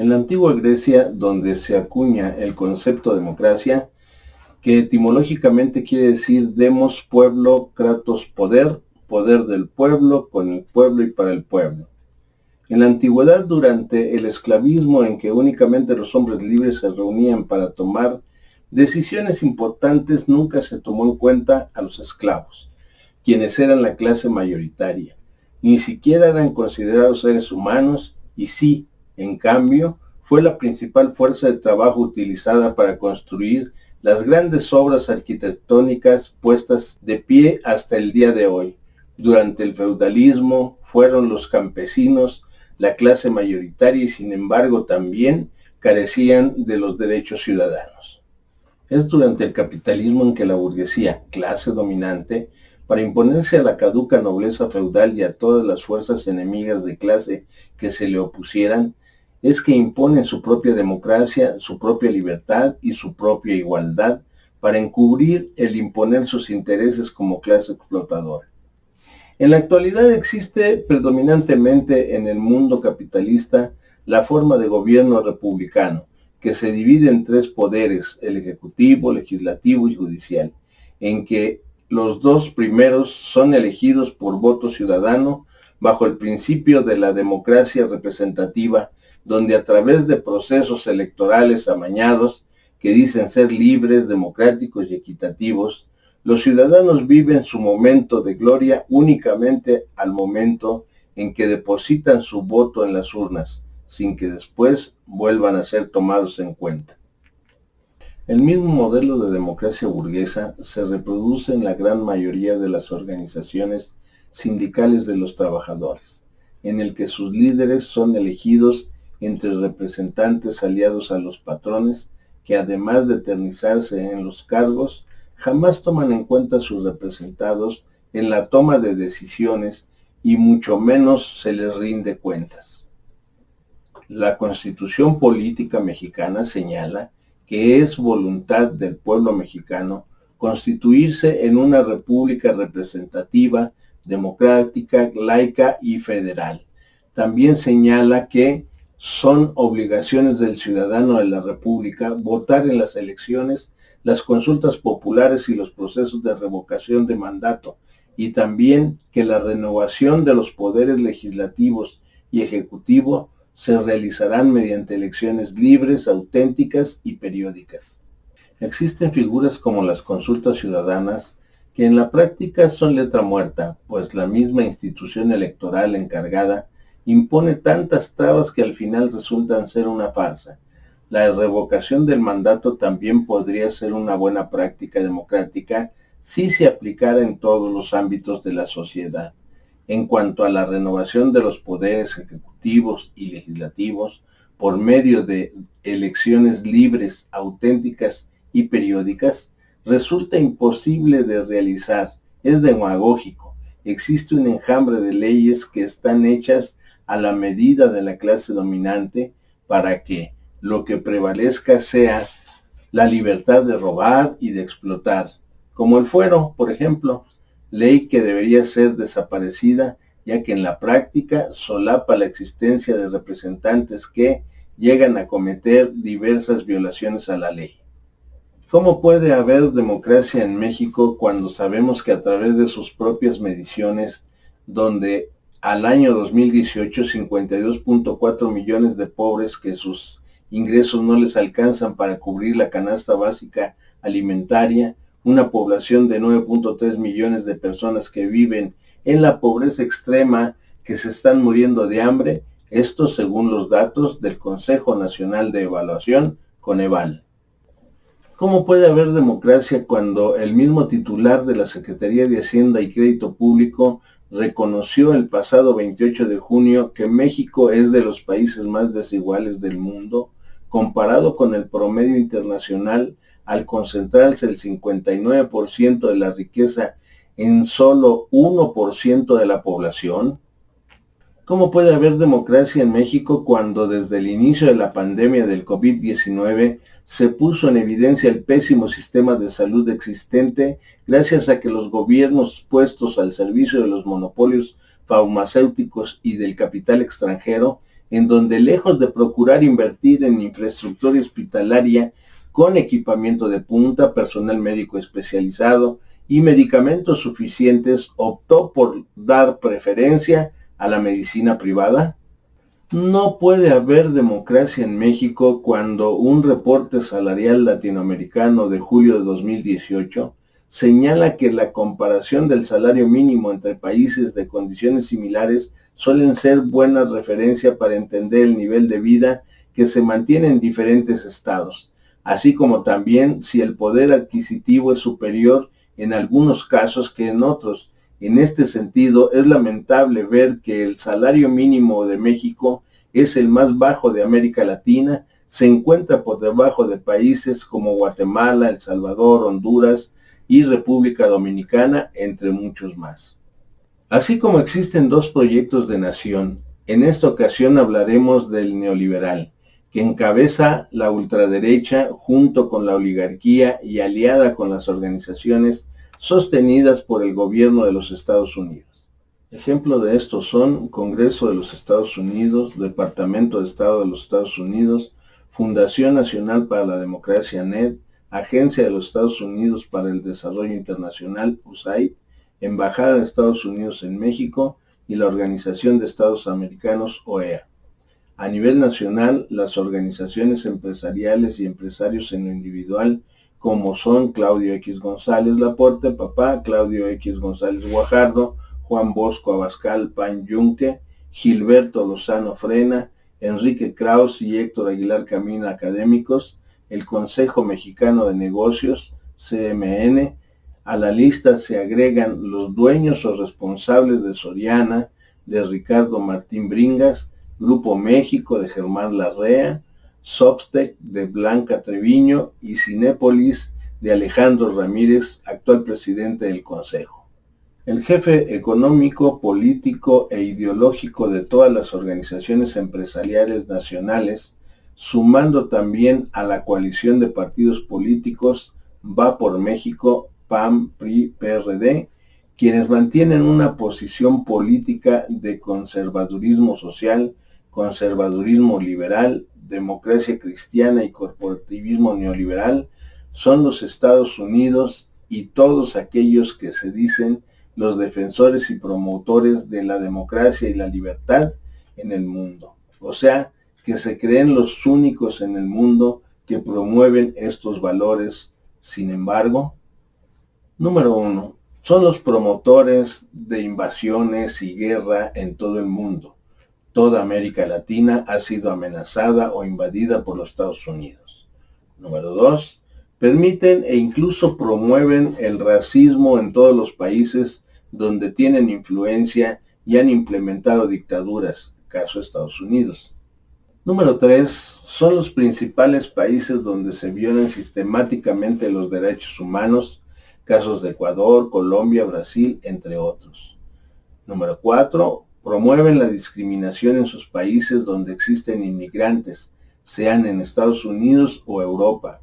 En la antigua Grecia, donde se acuña el concepto de democracia, que etimológicamente quiere decir demos, pueblo, kratos, poder, poder del pueblo, con el pueblo y para el pueblo. En la antigüedad, durante el esclavismo en que únicamente los hombres libres se reunían para tomar decisiones importantes, nunca se tomó en cuenta a los esclavos, quienes eran la clase mayoritaria. Ni siquiera eran considerados seres humanos y sí, en cambio, fue la principal fuerza de trabajo utilizada para construir las grandes obras arquitectónicas puestas de pie hasta el día de hoy. Durante el feudalismo fueron los campesinos la clase mayoritaria y sin embargo también carecían de los derechos ciudadanos. Es durante el capitalismo en que la burguesía, clase dominante, para imponerse a la caduca nobleza feudal y a todas las fuerzas enemigas de clase que se le opusieran, es que impone su propia democracia, su propia libertad y su propia igualdad para encubrir el imponer sus intereses como clase explotadora. En la actualidad existe predominantemente en el mundo capitalista la forma de gobierno republicano, que se divide en tres poderes, el ejecutivo, legislativo y judicial, en que los dos primeros son elegidos por voto ciudadano bajo el principio de la democracia representativa, donde a través de procesos electorales amañados, que dicen ser libres, democráticos y equitativos, los ciudadanos viven su momento de gloria únicamente al momento en que depositan su voto en las urnas, sin que después vuelvan a ser tomados en cuenta. El mismo modelo de democracia burguesa se reproduce en la gran mayoría de las organizaciones sindicales de los trabajadores, en el que sus líderes son elegidos entre representantes aliados a los patrones, que además de eternizarse en los cargos, jamás toman en cuenta a sus representados en la toma de decisiones y mucho menos se les rinde cuentas. La Constitución Política Mexicana señala que es voluntad del pueblo mexicano constituirse en una república representativa, democrática, laica y federal. También señala que son obligaciones del ciudadano de la república votar en las elecciones, las consultas populares y los procesos de revocación de mandato, y también que la renovación de los poderes legislativos y ejecutivo se realizarán mediante elecciones libres, auténticas y periódicas. Existen figuras como las consultas ciudadanas que en la práctica son letra muerta, pues la misma institución electoral encargada impone tantas trabas que al final resultan ser una farsa. La revocación del mandato también podría ser una buena práctica democrática si se aplicara en todos los ámbitos de la sociedad. En cuanto a la renovación de los poderes ejecutivos y legislativos por medio de elecciones libres, auténticas y periódicas, resulta imposible de realizar, es demagógico. Existe un enjambre de leyes que están hechas a la medida de la clase dominante para que lo que prevalezca sea la libertad de robar y de explotar, como el fuero, por ejemplo, ley que debería ser desaparecida, ya que en la práctica solapa la existencia de representantes que llegan a cometer diversas violaciones a la ley. ¿Cómo puede haber democracia en México cuando sabemos que a través de sus propias mediciones, donde al año 2018 52.4 millones de pobres que sus ingresos no les alcanzan para cubrir la canasta básica alimentaria, una población de 9.3 millones de personas que viven en la pobreza extrema, que se están muriendo de hambre, esto según los datos del Consejo Nacional de Evaluación, Coneval? ¿Cómo puede haber democracia cuando el mismo titular de la Secretaría de Hacienda y Crédito Público reconoció el pasado 28 de junio que México es de los países más desiguales del mundo, comparado con el promedio internacional, al concentrarse el 59% de la riqueza en solo 1% de la población? ¿Cómo puede haber democracia en México cuando desde el inicio de la pandemia del COVID-19 se puso en evidencia el pésimo sistema de salud existente gracias a que los gobiernos puestos al servicio de los monopolios farmacéuticos y del capital extranjero en donde lejos de procurar invertir en infraestructura hospitalaria con equipamiento de punta, personal médico especializado y medicamentos suficientes, optó por dar preferencia a la medicina privada? No puede haber democracia en México cuando un reporte salarial latinoamericano de julio de 2018 señala que la comparación del salario mínimo entre países de condiciones similares suelen ser buena referencia para entender el nivel de vida que se mantiene en diferentes estados, así como también si el poder adquisitivo es superior en algunos casos que en otros. En este sentido, es lamentable ver que el salario mínimo de México es el más bajo de América Latina, se encuentra por debajo de países como Guatemala, El Salvador, Honduras y República Dominicana, entre muchos más. Así como existen dos proyectos de nación, en esta ocasión hablaremos del neoliberal, que encabeza la ultraderecha junto con la oligarquía y aliada con las organizaciones sostenidas por el gobierno de los Estados Unidos. Ejemplo de esto son Congreso de los Estados Unidos, Departamento de Estado de los Estados Unidos, Fundación Nacional para la Democracia NED, Agencia de los Estados Unidos para el Desarrollo Internacional USAID, Embajada de Estados Unidos en México y la Organización de Estados Americanos OEA. A nivel nacional, las organizaciones empresariales y empresarios en lo individual, como son Claudio X González Laporte, papá, Claudio X González Guajardo, Juan Bosco Abascal Pan Yunque, Gilberto Lozano Frena, Enrique Kraus y Héctor Aguilar Camín académicos, el Consejo Mexicano de Negocios, CMN. A la lista se agregan los dueños o responsables de Soriana, de Ricardo Martín Bringas, Grupo México de Germán Larrea, Softec de Blanca Treviño y Cinépolis de Alejandro Ramírez, actual presidente del Consejo. El jefe económico, político e ideológico de todas las organizaciones empresariales nacionales, sumando también a la coalición de partidos políticos Va por México, PAN, PRI, PRD, quienes mantienen una posición política de conservadurismo social, conservadurismo liberal, democracia cristiana y corporativismo neoliberal, son los Estados Unidos y todos aquellos que se dicen los defensores y promotores de la democracia y la libertad en el mundo. O sea, que se creen los únicos en el mundo que promueven estos valores. Sin embargo, número 1, son los promotores de invasiones y guerra en todo el mundo. Toda América Latina ha sido amenazada o invadida por los Estados Unidos. Número 2, permiten e incluso promueven el racismo en todos los países donde tienen influencia y han implementado dictaduras, caso Estados Unidos. Número 3, son los principales países donde se violan sistemáticamente los derechos humanos, casos de Ecuador, Colombia, Brasil, entre otros. Número 4, promueven la discriminación en sus países donde existen inmigrantes, sean en Estados Unidos o Europa.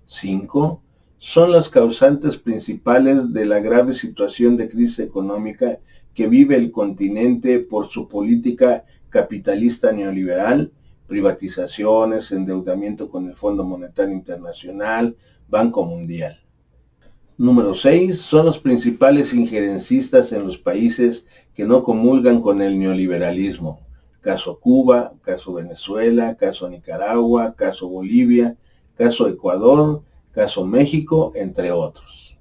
5. Son las causantes principales de la grave situación de crisis económica que vive el continente por su política capitalista neoliberal, privatizaciones, endeudamiento con el Fondo Monetario Internacional, Banco Mundial. Número 6. Son los principales injerencistas en los países que no comulgan con el neoliberalismo. Caso Cuba, caso Venezuela, caso Nicaragua, caso Bolivia, caso Ecuador, caso México, entre otros.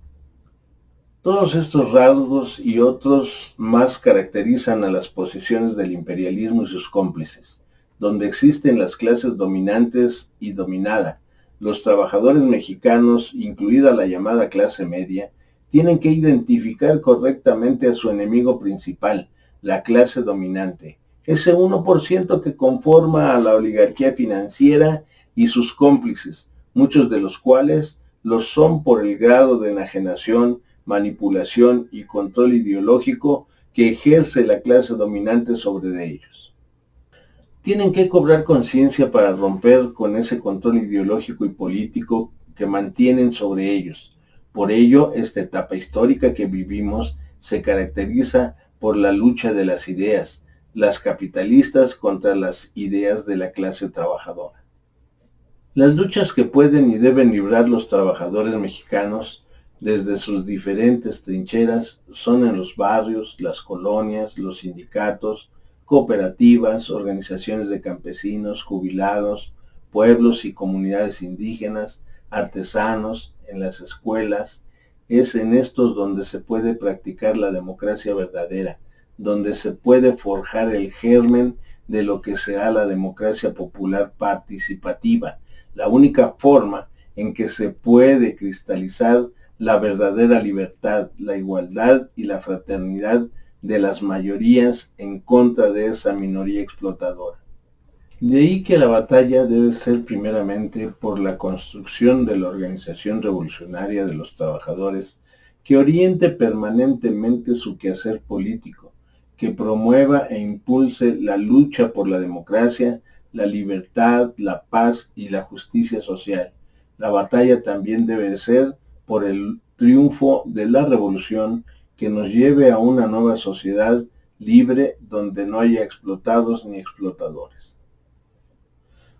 Todos estos rasgos y otros más caracterizan a las posiciones del imperialismo y sus cómplices, donde existen las clases dominantes y dominada. Los trabajadores mexicanos, incluida la llamada clase media, tienen que identificar correctamente a su enemigo principal, la clase dominante, ese 1% que conforma a la oligarquía financiera y sus cómplices, muchos de los cuales lo son por el grado de enajenación, manipulación y control ideológico que ejerce la clase dominante sobre ellos. Tienen que cobrar conciencia para romper con ese control ideológico y político que mantienen sobre ellos. Por ello, esta etapa histórica que vivimos se caracteriza por la lucha de las ideas, las capitalistas contra las ideas de la clase trabajadora. Las luchas que pueden y deben librar los trabajadores mexicanos desde sus diferentes trincheras son en los barrios, las colonias, los sindicatos, cooperativas, organizaciones de campesinos, jubilados, pueblos y comunidades indígenas, artesanos, en las escuelas. Es en estos donde se puede practicar la democracia verdadera, donde se puede forjar el germen de lo que será la democracia popular participativa, la única forma en que se puede cristalizar la verdadera libertad, la igualdad y la fraternidad de las mayorías en contra de esa minoría explotadora. De ahí que la batalla debe ser primeramente por la construcción de la organización revolucionaria de los trabajadores que oriente permanentemente su quehacer político, que promueva e impulse la lucha por la democracia, la libertad, la paz y la justicia social. La batalla también debe ser por el triunfo de la revolución que nos lleve a una nueva sociedad libre donde no haya explotados ni explotadores.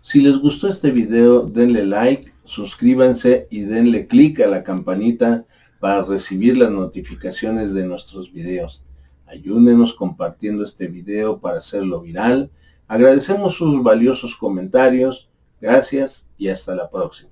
Si les gustó este video, denle like, suscríbanse y denle click a la campanita para recibir las notificaciones de nuestros videos. Ayúdenos compartiendo este video para hacerlo viral. Agradecemos sus valiosos comentarios. Gracias y hasta la próxima.